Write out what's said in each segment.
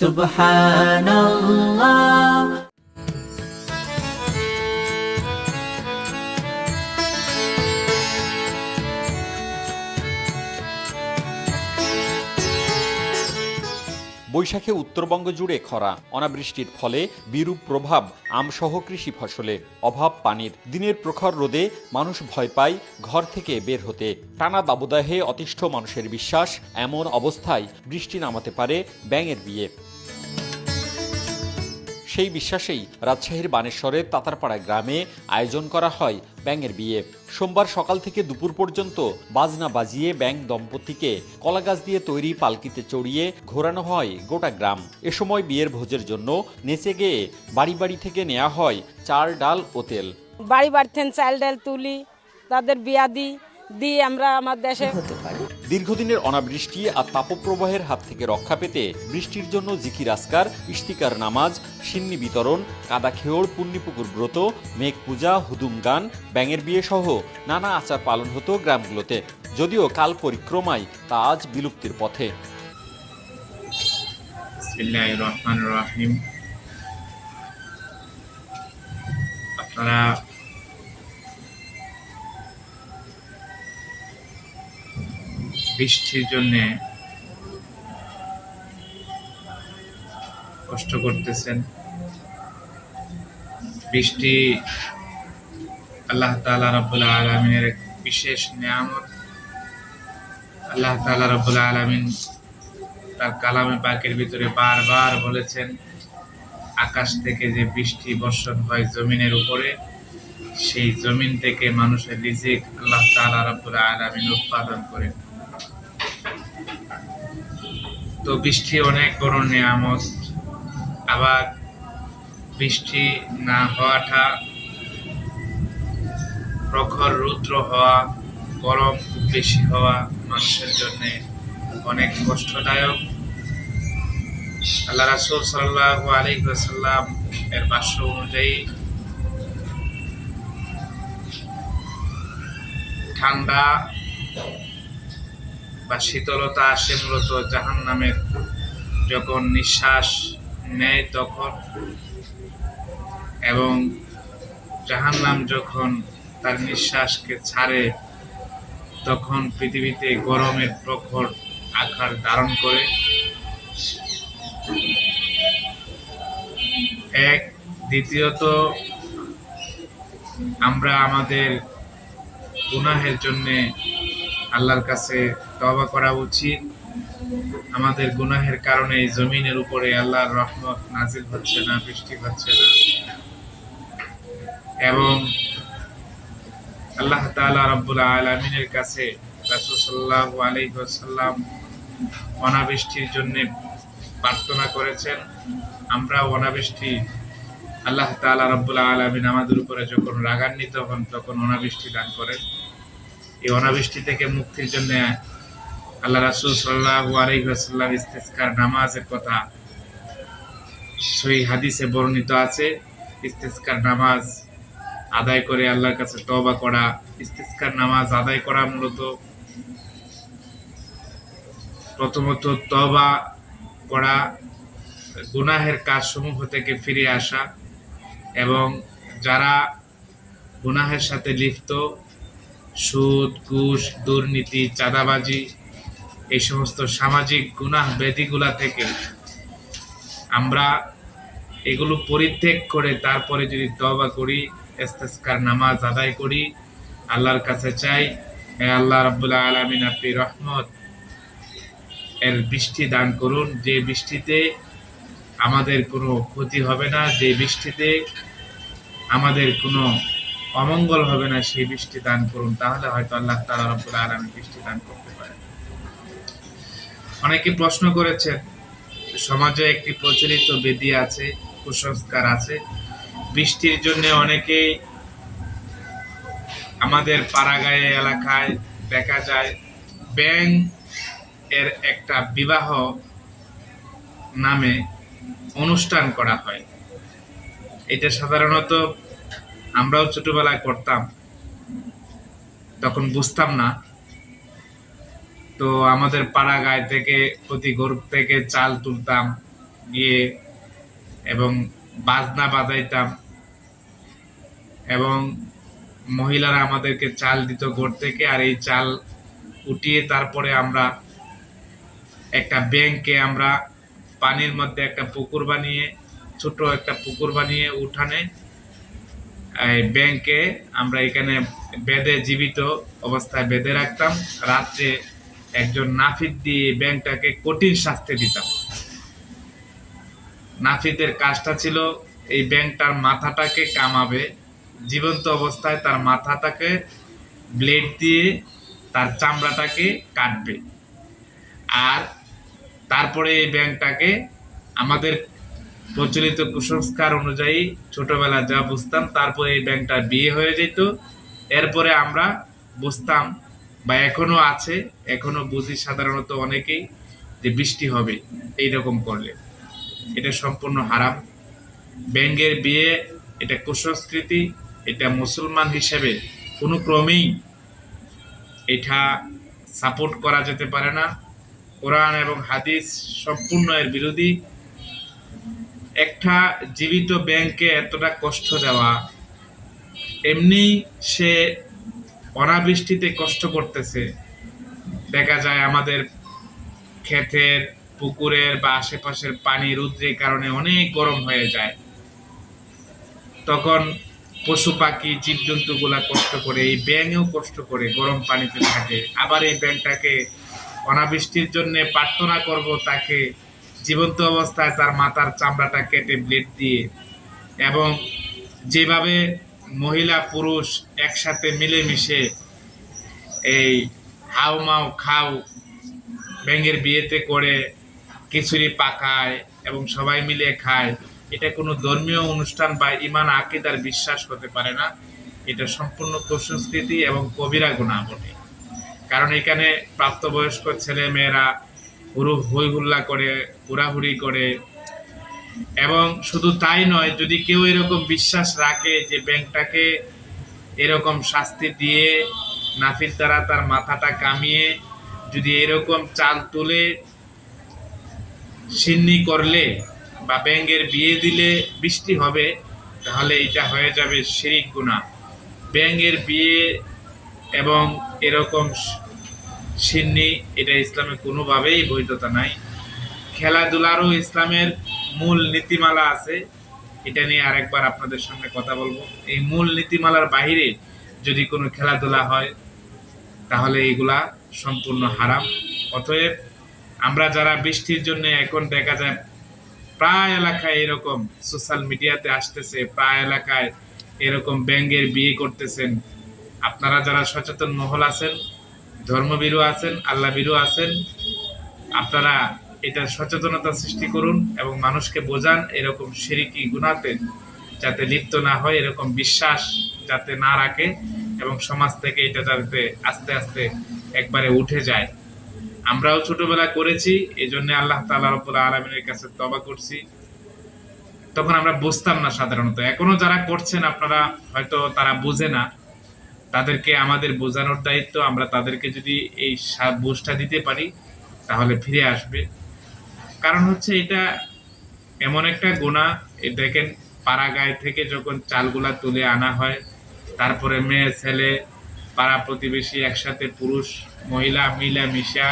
সুবহানাল্লাহ। বৈশাখে উত্তরবঙ্গ জুড়ে খরা, অনাবৃষ্টির ফলে বিরূপ প্রভাব আমসহ কৃষি ফসলে, অভাব পানির। দিনের প্রখর রোদে মানুষ ভয় পায় ঘর থেকে বের হতে। টানা দাবদাহে অতিষ্ঠ মানুষের বিশ্বাস, এমন অবস্থায় বৃষ্টি নামাতে পারে ব্যাঙের বিয়ে। সেই বিশ্বাসেই রাজশাহীর বানেশ্বরের তাতারপাড়া গ্রামে আয়োজন করা হয় ব্যাঙের বিয়ে। সোমবার সকাল থেকে দুপুর পর্যন্ত বাজনা বাজিয়ে ব্যাঙ দম্পতিকে কলাগাছ দিয়ে তৈরি পালকিতে চড়িয়ে ঘোরানো হয় গোটা গ্রাম। এ সময় বিয়ের ভোজের জন্য নেচে গেয়ে বাড়ি বাড়ি থেকে নেওয়া হয় চাল, ডাল ও তেল। বাড়ি বাড়ি থেকে চাল ডাল তুলি, তাদের বিয়া দিয়ে আমরা আমার দেশে হতে পারি। দীর্ঘদিনের অনাবৃষ্টি আর তাপপ্রবাহের হাত থেকে রক্ষা পেতে বৃষ্টির জন্য জিকির আজকার, ইশতিকার নামাজ, সিন্নি বিতরণ, কাদা খেওড়, পুণ্যিপুকুর ব্রত, মেঘ পূজা, হুদুম গান, ব্যাঙের বিয়ে সহ নানা আচার পালন হতো গ্রামগুলোতে। যদিও কাল পরিক্রমায় তা আজ বিলুপ্তির পথে। বিসমিল্লাহির রহমানির রহিম। আপনারা বৃষ্টির জন্য কষ্ট করতেছেন। বৃষ্টি আল্লাহ তাআলা রাব্বুল আলামিনের এক বিশেষ নিয়ামত। আল্লাহ তাআলা রাব্বুল আলামিন তার কালামে পাকের ভিতরে বারবার বলেছেন, আকাশ থেকে যে বৃষ্টি বর্ষণ হয় জমিনের উপরে, সেই জমিন থেকে মানুষের রিজিক আল্লাহ তাআলা রাব্বুল আলামিন উৎপাদন করেন। তো বৃষ্টি অনেক বড় নিয়ামত। আবার বৃষ্টি না হওয়াটা, প্রখর রৌদ্র হওয়া, গরম খুব বেশি হওয়া মানুষের জন্য অনেক কষ্টদায়ক। আল্লাহ রাসূল সাল্লাল্লাহু আলাইহি ওয়াসাল্লাম এর ভাষ্য অনুযায়ী ঠান্ডা বা শীতলতা আসে মূলত জাহান্নামের যখন নিঃশ্বাস নেয় তখন, এবং জাহান্নাম যখন তার নিঃশ্বাসকে ছাড়ে তখন পৃথিবীতে গরমের প্রখর আকার ধারণ করে। এক, দ্বিতীয়ত আমরা আমাদের গুনাহের জন্য আল্লাহর কাছে তওবা করা উচিত। আমাদের গুনাহের কারণে এই জমিনের উপরে আল্লাহর রহমত নাজিল হচ্ছে না, বৃষ্টি হচ্ছে না, এবং আল্লাহ তাআলা রাব্বুল আলামিনের কাছে রাসূল সাল্লাল্লাহু আলাইহি ওয়াসাল্লাম অনাবৃষ্টির জন্য প্রার্থনা করেছেন। আমরা অনাবৃষ্টি, আল্লাহ তাআলা রাব্বুল আলামিন আমাদের উপরে যখন রাগান্বিত হন তখন অনাবৃষ্টি দান করেন। এই অনাবৃষ্টি থেকে মুক্তির জন্য আল্লাহ রাসূল সাল্লাল্লাহু আলাইহি ওয়াসাল্লাম ইস্তিসকার নামাজের কথা সহিহ হাদিসে বর্ণিত আছে। ইস্তিসকার নামাজ আদায় করে আল্লাহর কাছে তওবা করা। ইস্তিসকার নামাজ আদায় করা মূলত প্রথমত তওবা করা, গুনাহের কাজসমূহ থেকে ফিরে আসা, এবং যারা গুনাহের সাথে লিপ্ত, সুদ, ঘুষ, দুর্নীতি, চাঁদাবাজি, এই সমস্ত সামাজিক গুনাহ ব্যাধিগুলা থেকে আমরা এগুলো পরিত্যাগ করে তারপরে যদি তওবা করি, ইস্তিসকার নামাজ আদায় করি, আল্লাহর কাছে চাই, হে আল্লাহ রাব্বুল আলামিন আপনি রহমত এর বৃষ্টি দান করুন, যে বৃষ্টিতে আমাদের কোনো ক্ষতি হবে না, যে বৃষ্টিতে আমাদের কোনো অমঙ্গল হবে না, সেই বৃষ্টি দান করুন। তাহলে হয়তো আল্লাহ তাআলা রাব্বুল আলামিন বৃষ্টি দান করতে পারেন। অনেকে প্রশ্ন করেছেন, সমাজে একটি প্রচলিত বিধি আছে, কুসংস্কার আছে, বৃষ্টির জন্য অনেকেই আমাদের পাড়াগাঁয়ে এলাকায় দেখা যায় ব্যাঙ এর একটা বিবাহ নামে অনুষ্ঠান করা হয়। এটা সাধারণত আমরাও ছোটবেলায় করতাম, তখন বুঝতাম না। তো আমাদের পাড়া গায়ে থেকে প্রতি গরু থেকে চাল তুলতাম, গিয়ে এবং বাজনা বাজাইতাম এবং মহিলারা আমাদেরকে চাল দিত ঘর থেকে, আর এই চাল উঠিয়ে তারপরে আমরা একটা ব্যাংকে আমরা পানির মধ্যে একটা পুকুর বানিয়ে, ছোট একটা পুকুর বানিয়ে উঠানে ব্যাংকে আমরা এখানে বেঁধে, জীবিত অবস্থায় বেঁধে রাখতাম। রাত্রে একজন নাফিদ দিয়ে ব্যাংকটাকে কঠিন শাস্তি দিতাম। নাফিদের কাজটা ছিল এই ব্যাংকটার মাথাটাকে কামাবে, জীবন্ত অবস্থায় তার মাথাটাকে ব্লেড দিয়ে তার চামড়াটাকে কাটবে, আর তারপরে এই ব্যাংকটাকে আমাদের প্রচলিত কুসংস্কার অনুযায়ী ছোটবেলা যা বুঝতাম, তারপরে এই ব্যাংকটা বিয়ে হয়ে যেত। এরপরে আমরা বুঝতাম, বা এখনো আছে, এখনো বুঝি সাধারণত অনেকেই, যে বৃষ্টি হবে এইরকম করলে। এটা সম্পূর্ণ হারাম। ব্যাংকের বিয়ে এটা কুসংস্কৃতি, এটা মুসলমান হিসেবে কোনো ক্রমেই এটা সাপোর্ট করা যেতে পারে না। কোরআন এবং হাদিস সম্পূর্ণ এর বিরোধী। একটা জীবিত ব্যাংকে এতটা কষ্ট দেওয়া, এমনি সে অনাবৃষ্টিতে কষ্ট করতেছে, দেখা যায় আমাদের ক্ষেতের, পুকুরের বা আশেপাশের পানি রৌদ্রের কারণে অনেক গরম হয়ে যায়, তখন পশু পাখি জীবজন্তু গুলা কষ্ট করে, এই ব্যাঙেও কষ্ট করে গরম পানিতে থাকে। আবার এই ব্যাংকটাকে অনাবৃষ্টির জন্য প্রার্থনা করব তাকে জীবন্ত অবস্থায় তার মাথার চামড়াটা কেটে ব্লেড দিয়ে, এবং যেভাবে মহিলা পুরুষ একসাথে মিলেমিশে এই হাউ মাউ খাও ব্যাঙের বিয়েতে করে খিচুড়ি পাকায় এবং সবাই মিলে খায়, এটা কোনো ধর্মীয় অনুষ্ঠান বা ইমান আকীদার বিশ্বাস হতে পারে না। এটা সম্পূর্ণ কুসংস্কৃতি এবং কবিরা গুনাহ বটে। কারণ এখানে প্রাপ্তবয়স্ক ছেলে মেয়েরা হই হুল্লা করে, হুড়াহুড়ি করে, এবং শুধু তাই নয়, যদি কেউ এরকম বিশ্বাস রাখে যে ব্যাংকটাকে এরকম শাস্তি দিয়ে নাফির দ্বারা তার মাথাটা কামিয়ে যদি এরকম চাল তুলে সিন্নি করলে বা ব্যাঙের বিয়ে দিলে বৃষ্টি হবে, তাহলে এটা হয়ে যাবে শিরিক গুনাহ। ব্যাঙের বিয়ে এবং এরকম সিন্নি, এটা ইসলামে কোনোভাবেই বৈধতা নাই। খেলাধুলারও ইসলামের মূল নীতিমালা আছে, এটা নিয়ে আরেকবার আপনাদের সামনে কথা বলবো। এই মূল নীতিমালার বাহিরে যদি কোনো খেলাধুলা হয় তাহলে এগুলা সম্পূর্ণ হারাম। অতএব আমরা যারা বৃষ্টির জন্য, এখন দেখা যায় প্রায় এলাকায় এরকম সোশ্যাল মিডিয়াতে আসতেছে, প্রায় এলাকায় এরকম ব্যাঙের বিয়ে করতেছেন, আপনারা যারা সচেতন মহল আছেন, ধর্মভীরু আছেন, আল্লাহ ভীরু আছেন, আপনারা এটা সচেতনতা সৃষ্টি করুন এবং মানুষকে বোঝান এরকম শিরকি গুনাহতে যাতে লিপ্ত না হয়, এরকম বিশ্বাস যাতে না রাখে, এবং সমাজ থেকে এটা যাতে আস্তে আস্তে একবারে উঠে যায়। আমরাও ছোটবেলা করেছি, এই জন্য আল্লাহ তাআলা রব্বুল আলামিনের কাছে তওবা করছি। তখন আমরা বুঝতাম না সাধারণত। এখনো যারা করছেন আপনারা হয়তো তারা বুঝে না, তাদেরকে আমাদের বোঝানোর দায়িত্ব। আমরা তাদেরকে যদি এই বুঝটা দিতে পারি তাহলে ফিরে আসবে। কারণ হচ্ছে এটা এমন একটা গুনাহ, এই দেখেন পাড়াগাঁয় থেকে যখন চালগুলা তুলে আনা হয়, তারপরে মেয়ে ছেলে পাড়া প্রতিবেশী একসাথে পুরুষ মহিলা মিলামিশা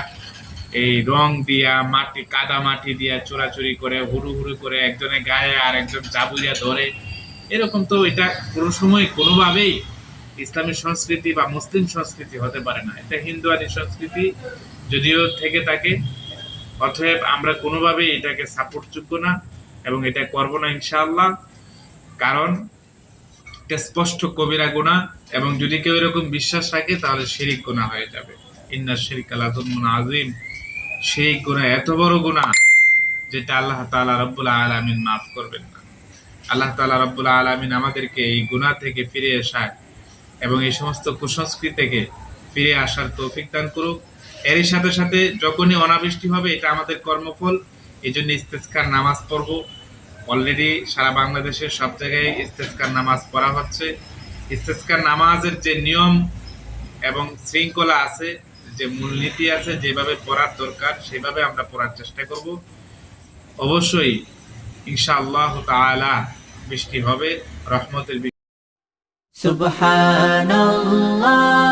এই রং দিয়া, মাটি কাদা মাটি দিয়া চোরাচুরি করে, হুড়ু হুড়ু করে একজনের গায়ে আর একজন চাবুলিয়া ধরে, এরকম তো এটা কোনো সময় কোনোভাবেই ইসলামী সংস্কৃতি বা মুসলিম সংস্কৃতি হতে পারে না। এটা হিন্দুয়ানি সংস্কৃতি যদিও থেকে থাকে। অতএব আমরা কোনোভাবেই এটাকে সাপোর্টযোগ্য না এবং এটা করব না ইনশাআল্লাহ। কারণ এটা স্পষ্ট কবিরা গুনাহ, এবং যদি কেউ এরকম বিশ্বাস রাখে তাহলে শিরিক গুনাহ হয়ে যাবে। ইন্না শিরকা লাযুলমুন আযীম। শিরিক গুনাহ এত বড় গুনাহ যেটা আল্লাহ তাআলা রব্বুল আলামিন মাফ করবেন না। আল্লাহ তাআলা রব্বুল আলামিন আমাদেরকে এই গুনাহ থেকে ফিরে আসার এবং এই সমস্ত কুসংস্কৃতি থেকে ফিরে আসার তৌফিক দান করুক। এরই সাথে সাথে যখনই অনাবৃষ্টি হবে, এটা আমাদের কর্মফল, এই জন্য ইস্তেসকার নামাজ পড়ব। অলরেডি সারা বাংলাদেশের সব জায়গায় ইস্তেসকার নামাজ পড়া হচ্ছে। ইস্তেসকার নামাজের যে নিয়ম এবং শৃঙ্খলা আছে, যে মূলনীতি আছে, যেভাবে পড়ার দরকার সেভাবে আমরা পড়ার চেষ্টা করব। অবশ্যই ইনশাআল্লাহ তাআলা বৃষ্টি হবে, রহমতের বৃষ্টি। Subhanallah.